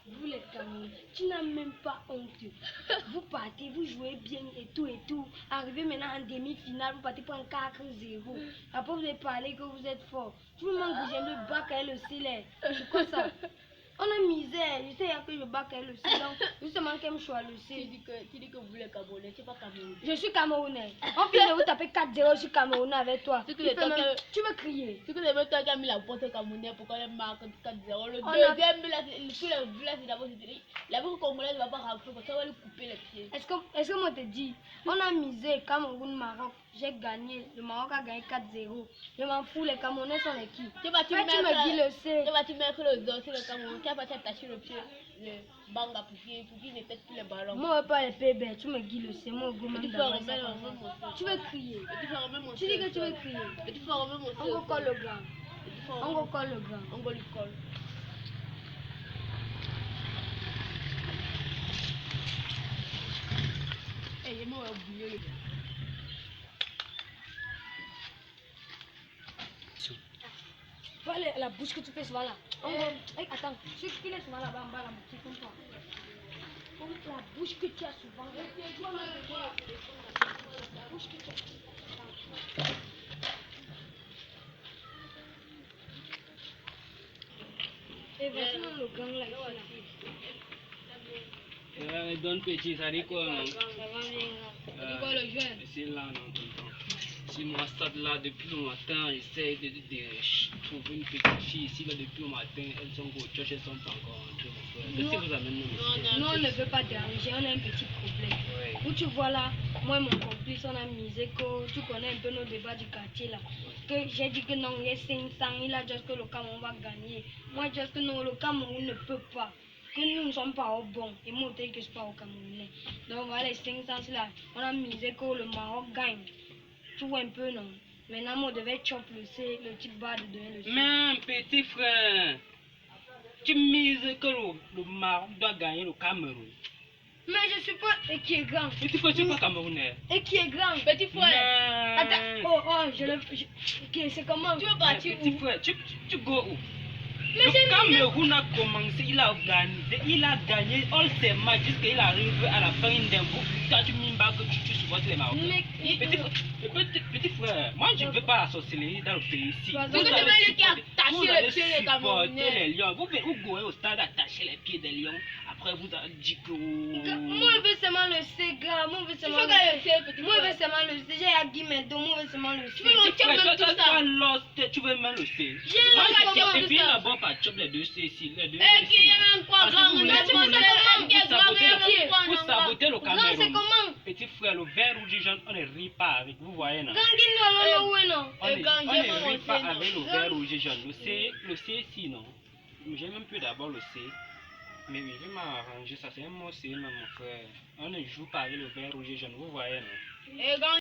Vous les Camerounais, tu n'as même pas honte. Vous partez, vous jouez bien et tout. Arrivez maintenant en demi-finale, vous partez pour un 4-0. Après vous avez parlé que vous êtes fort. Tu me manques déjà le bac et le célèbre. C'est quoi ça? On a misère. Je sais que je bac et le célèbre. Donc, justement, qu'elle me choisit le C. Tu dis que vous les Camerounais, tu n'es pas Camerounais. Je suis Camerounais. On vient de vous taper 4-0, je suis Camerounais avec toi. Tu veux crier. C'est que c'est toi qui as mis la porte Camerounais pour qu'on marque 4-0. Le deuxième, tous les villages d'abord, la bourre congolaise ne va pas rentrer parce qu'on va lui couper les pieds. Est-ce que moi te dis, on a misé Cameroun-Maroc, j'ai gagné, le Maroc a gagné 4-0. Je m'en fous, les Camerounais sont les qui? Tu vas tu me dis le C. Tu vas tu mettre le dos sur le Cameroun, tu vas t'attacher le pied, le banga pour qu'il ne pète plus les ballons. Moi, pas les PB, tu me dis le C, moi, go Tu tu veux crier. Tu dis que tu veux crier. On va coller le grand. On va coller le grand. On va lui coller. Et moi, oublié le gars. Voilà la bouche que tu fais souvent là. Attends, ce qu'il est souvent là-bas en bas, là, tu comprends. La bouche que tu as souvent. La bouche que tu as souvent. Et voici le gang là. Donne petit, ça dit quoi? Ça va bien. Ça dit quoi le jeune? C'est là, non, tonton. Si moi, stade là, depuis le matin, j'essaie de trouver une petite fille ici, là, depuis le matin, elles sont au church, elles sont pas encore rentrées, mon frère. Qu'est-ce que vous amènez, monsieur? Non, on ne veut pas déranger, on a un petit problème. Ouais. Où tu vois là, moi et mon complice, on a misé que tu connais un peu nos débats du quartier là. Que j'ai dit que non, il y a 500, il a dit que le Cameroun va gagner. Moi, je dis que non, le Cameroun ne peut pas. Que nous ne sommes pas au bon. Et moi, je dis que je ne suis pas au Camerounais. Donc voilà, les 500 là, on a misé que le Maroc gagne. Tu vois un peu, non? Maintenant, moi, je devais choper le C, le type bas de donner le C. Mais, petit frère, tu mises que le Maroc doit gagner le Cameroun. Mais je suis pas. Et qui est grand? Petit frère, tu n'es pas Camerounais. Et qui est grand? Petit frère. Attends, Ok, c'est comment? Tu veux partir où? Petit frère, tu go où? Le Cameroun a commencé, il a organisé, il a gagné all ses matchs jusqu'à il arrive à la fin d'un bout. Toi, tu m'imbes que tu supportes les Marocains. Petit frère, moi je ne veux pas la sorcellerie dans le pays ici. Vous allez supporter les lions. Vous goûtez au stade attacher les pieds des lions. Après vous avez dit que. Moi je veux seulement le C, gars. Moi je veux seulement le C. J'ai à Guimedo, moi je veux seulement le C. Tu veux même le C. Et puis là-bas, pas chop les deux C ici. Les deux. Vous sabotez le Cameroun. Petit frère, le vert rouge jaune, on ne rit pas avec. Vous voyez, non? On ne rit pas avec le vert rouge jaune. Le C ici, non? J'ai même plus d'abord le C. Mais oui, je vais m'arranger. Ça, c'est un mot C, mon frère. On ne joue pas avec le vert rouge jaune. Vous voyez, non?